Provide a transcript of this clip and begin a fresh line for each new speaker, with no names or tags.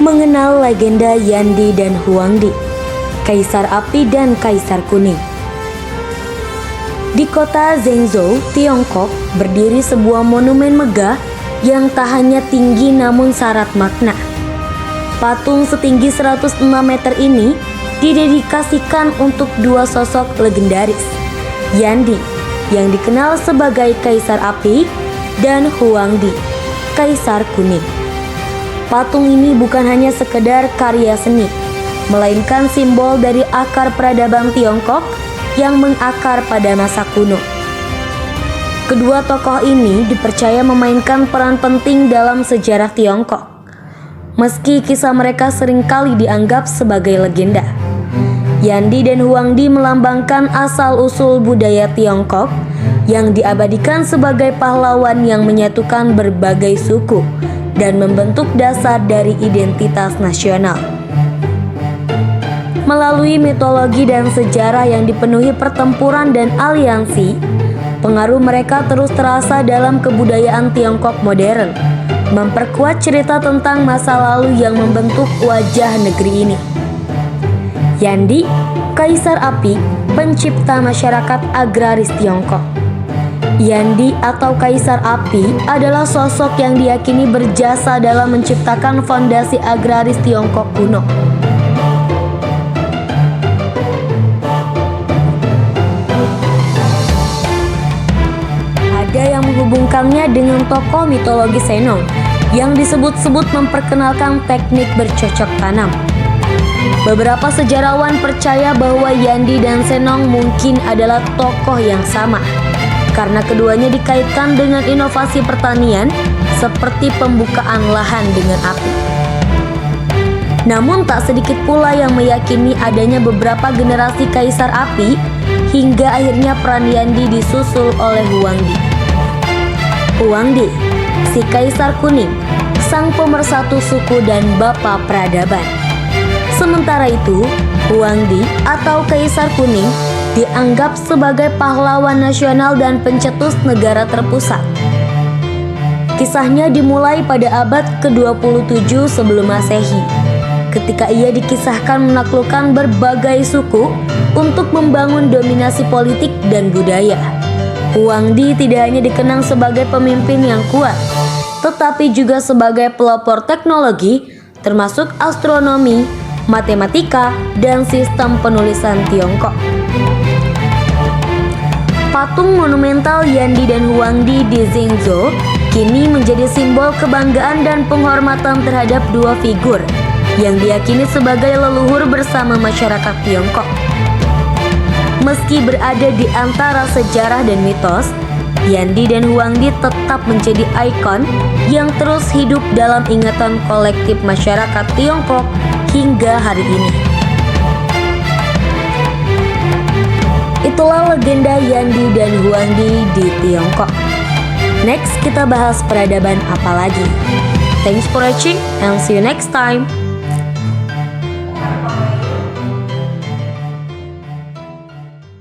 mengenal legenda Yandi dan Huangdi, Kaisar Api dan Kaisar Kuning. Di kota Zhengzhou, Tiongkok, berdiri sebuah monumen megah yang tak hanya tinggi namun syarat makna. Patung setinggi 106 meter ini didedikasikan untuk dua sosok legendaris, Yandi yang dikenal sebagai Kaisar Api dan Huangdi, Kaisar Kuning. Patung ini bukan hanya sekedar karya seni, melainkan simbol dari akar peradaban Tiongkok yang mengakar pada masa kuno. Kedua tokoh ini dipercaya memainkan peran penting dalam sejarah Tiongkok, meski kisah mereka seringkali dianggap sebagai legenda. Yandi dan Huangdi melambangkan asal-usul budaya Tiongkok yang diabadikan sebagai pahlawan yang menyatukan berbagai suku dan membentuk dasar dari identitas nasional. Melalui mitologi dan sejarah yang dipenuhi pertempuran dan aliansi, pengaruh mereka terus terasa dalam kebudayaan Tiongkok modern, memperkuat cerita tentang masa lalu yang membentuk wajah negeri ini. Yandi, Kaisar Api, pencipta masyarakat agraris Tiongkok. Yandi atau Kaisar Api adalah sosok yang diyakini berjasa dalam menciptakan fondasi agraris Tiongkok kuno. Ada yang menghubungkannya dengan tokoh mitologi Senong yang disebut-sebut memperkenalkan teknik bercocok tanam. Beberapa sejarawan percaya bahwa Yandi dan Senong mungkin adalah tokoh yang sama, karena keduanya dikaitkan dengan inovasi pertanian seperti pembukaan lahan dengan api. Namun tak sedikit pula yang meyakini adanya beberapa generasi Kaisar Api hingga akhirnya peran Yandi disusul oleh Huangdi. Huangdi, si Kaisar Kuning, sang pemersatu suku dan bapa peradaban. Sementara itu, Huangdi atau Kaisar Kuning dianggap sebagai pahlawan nasional dan pencetus negara terpusat. Kisahnya dimulai pada abad ke-27 sebelum Masehi, ketika ia dikisahkan menaklukkan berbagai suku untuk membangun dominasi politik dan budaya. Huangdi tidak hanya dikenang sebagai pemimpin yang kuat, tetapi juga sebagai pelopor teknologi, termasuk astronomi, matematika, dan sistem penulisan Tiongkok. Patung monumental Yandi dan Huangdi di Zhengzhou kini menjadi simbol kebanggaan dan penghormatan terhadap dua figur yang diyakini sebagai leluhur bersama masyarakat Tiongkok. Meski berada di antara sejarah dan mitos, Yandi dan Huangdi tetap menjadi ikon yang terus hidup dalam ingatan kolektif masyarakat Tiongkok hingga hari ini. Itulah legenda Yandi dan Huangdi di Tiongkok. Next kita bahas peradaban apa lagi. Thanks for watching and see you next time.